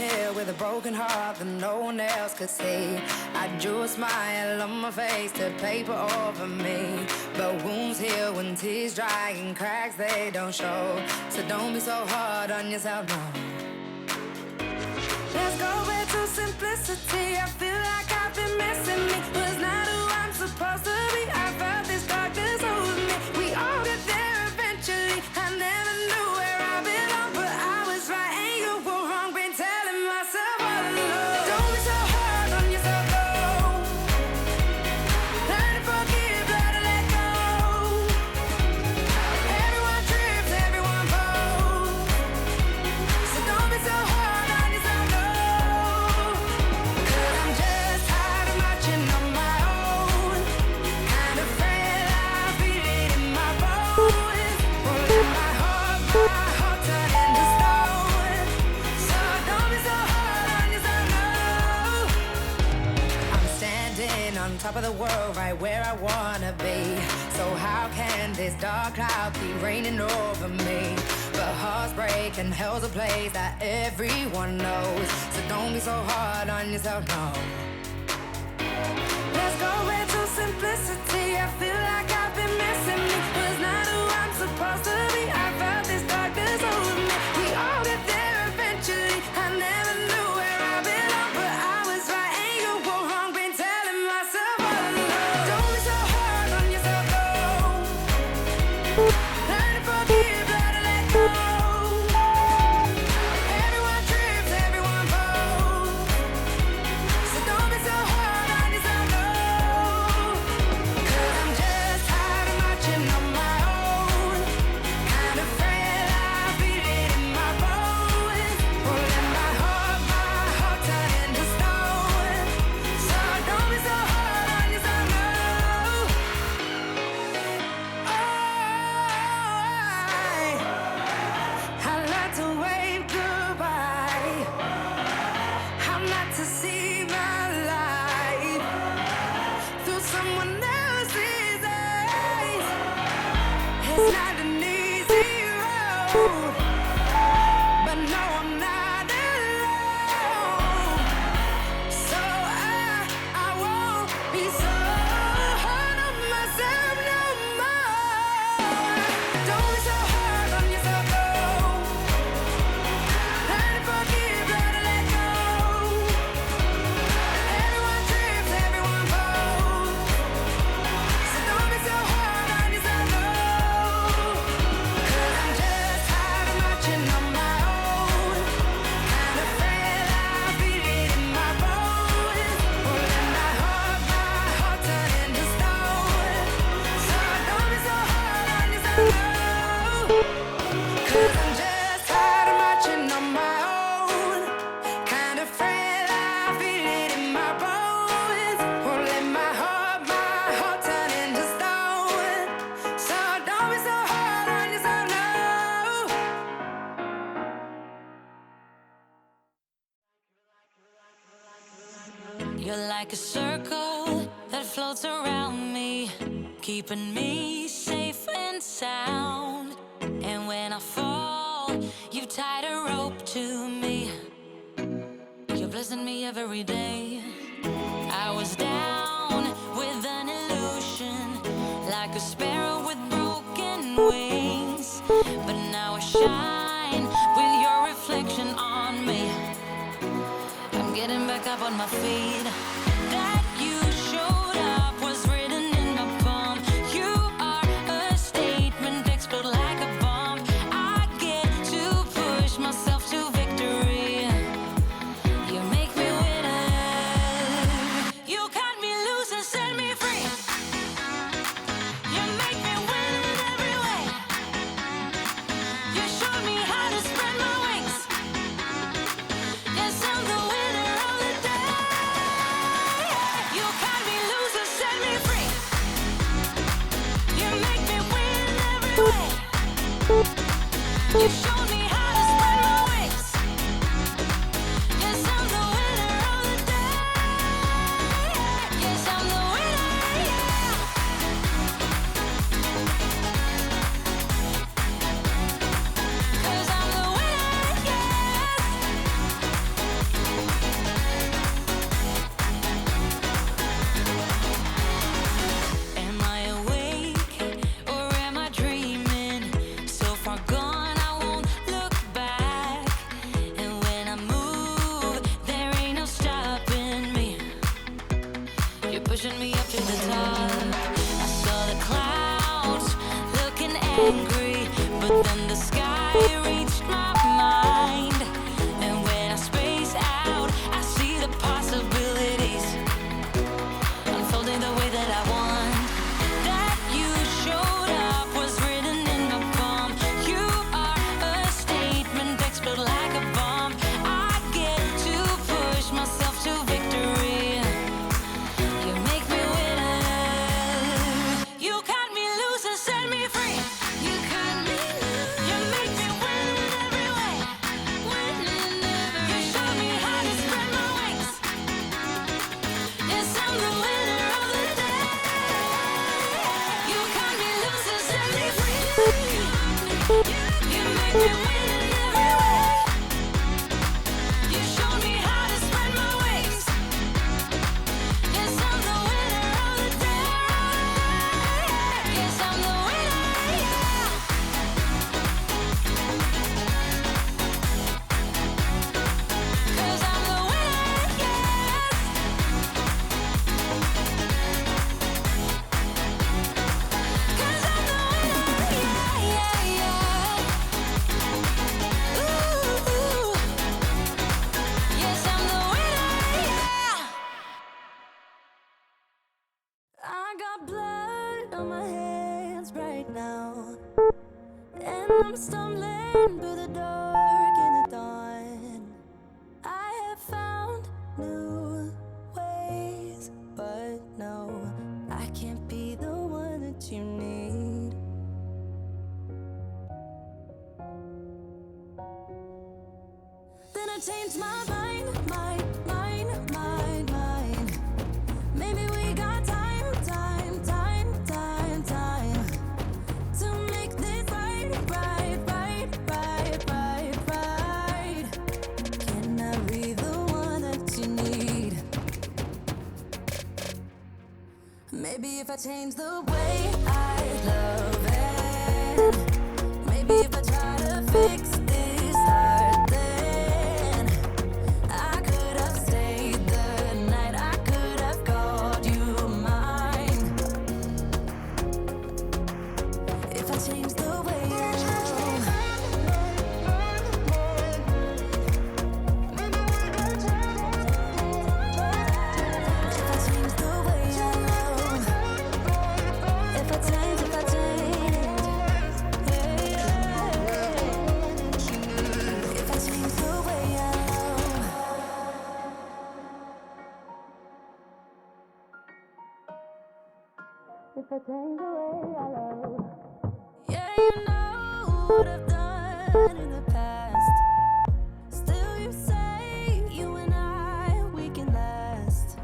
here with a broken heart that no one else could see. I drew a smile on my face to paper over me, but wounds heal when tears dry and cracks they don't show. So don't be so hard on yourself, no. Let's go back to simplicity. I feel like I've been missing me. Was not who I'm supposed to be. I felt this darkness over me. We all get there eventually. I never knew where I belong, but I was right and you were wrong. Been telling myself all along. Don't be so hard on yourself, though. Learn to forgive, learn to let go. Everyone trips, everyone falls. So don't be so hard on yourself, though. 'Cause I'm just tired of marching on my own. Kind of afraid I'll feel it in my bones. Won't let my heart turn into stone. So don't be so hard on yourself, no. I'm standing on top of the world, right where I wanna be. So how can this dark cloud keep raining over me? But hearts break and hell's a place that everyone knows. So don't be so hard on yourself, no. Let's go back to simplicity. I feel like I've been missing me. Was not who I'm supposed to be. I felt this darkness over me. We all get there eventually. I never knew where I belong, but I was right and you were wrong. Been telling myself all along. Don't be so hard on yourself, though. Learn to forgive, learn to let go. Everyone trips, everyone falls. So don't be so hard on yourself, no. 'Cause I'm just tired of marching on my own. Kind of afraid I'll feel it in my bones. Won't let my heart turn into stone. So don't be so hard on yourself, no. I like to wave goodbye. I'm not to see my life through someone else's eyes. It's not an easy road, but no, I'm not alone. So I won't be so hard on myself no more. Don't be so hard on yourself, though. Learn to forgive, learn to let go. Everyone trips, everyone falls. So don't be so hard on yourself, no. 'Cause I'm just tired of marching on my own. Kind of afraid I'll feel it in my bones. Won't let my heart turn into stone. So don't be so hard on yourself, no. 'Cause I'm just tired of marching on my own. Kind of afraid I'll feel it in my bones. Won't let my heart turn into stone. So don't be so hard on yourself, no. You're like a circle that floats around me, keeping me safe and sound. And when I fall, you tied a rope to me. You're blessing me every day. I was down with an illusion, like a sparrow with broken wings. But now I shine with your reflection on me. I'm getting back up on my feet. That you showed up was written in my palm. You are a statement, explode like a bomb. I get to push myself to victory. You make me winner. You cut me loose and set me free. You make me win in every way. You showed me how to spread my wings. Yes, I'm the winner of the day. angry, but then the sky reached my mind. And when I space out, I see the possibilities unfolding the way that I want. That you showed up was written in my palm. You are a statement that explode like a bomb. I get to push myself to victory. You make me winner. You cut me loose and set me free. You cut me loose. You make me win in every way. Win in every way. You show me how to spread my wings. Yes, I'm the winner of the day. You cut me loose and set me free. You make me win in every way. You show me how to spread my wings. Yes, I'm the winner of the day. Yes, I'm the winner, yeah. 'Cause I'm the winner, yes. 'Cause I'm the winner, yeah, yeah, yeah. Ooh, yes, I'm the winner, yeah. I got blood on my hands right now, and I'm stumbling through the dark in the dawn. I have found new ways, but no, I can't be the one that you need. Then I changed my mind. Maybe we got time to make this right. Can I be the one that you need? Maybe if I change the way I love it. Maybe if I try to fix this heart, then I could have stayed the night. I could have called you mine. If I change the way I love. If I change the way I love. If I change, if I change. If I change the way I love. If I change the way I love. Yeah, you know what I've done in the past. Still you say you and I, we can last.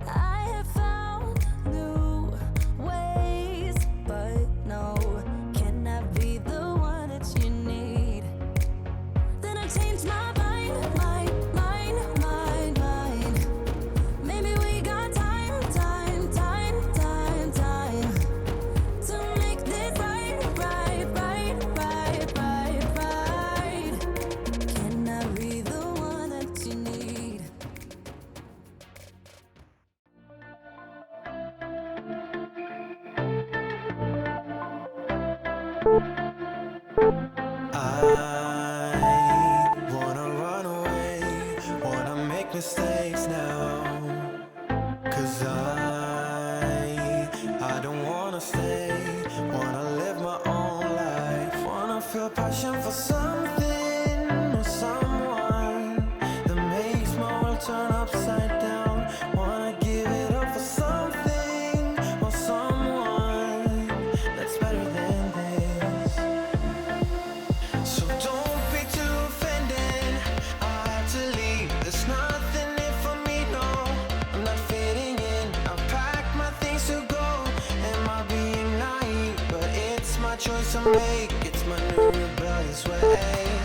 I have found new ways, but no, can I be the one that you need? Then I changed my mind. Maybe we got time to make this right. Can I be the one that you need? I wanna run away, wanna make mistakes now. 'Cause I don't wanna stay, wanna live my own life. Wanna feel passion for something or someone that makes my world turn upside down. Wanna give it up for something or someone that's better than this. So don't be too offended, I have to leave. There's nothing in for me, no, I'm not fitting in. I've packed my things to go. Am I being naive? But it's my choice to make. It's my new rebellious way.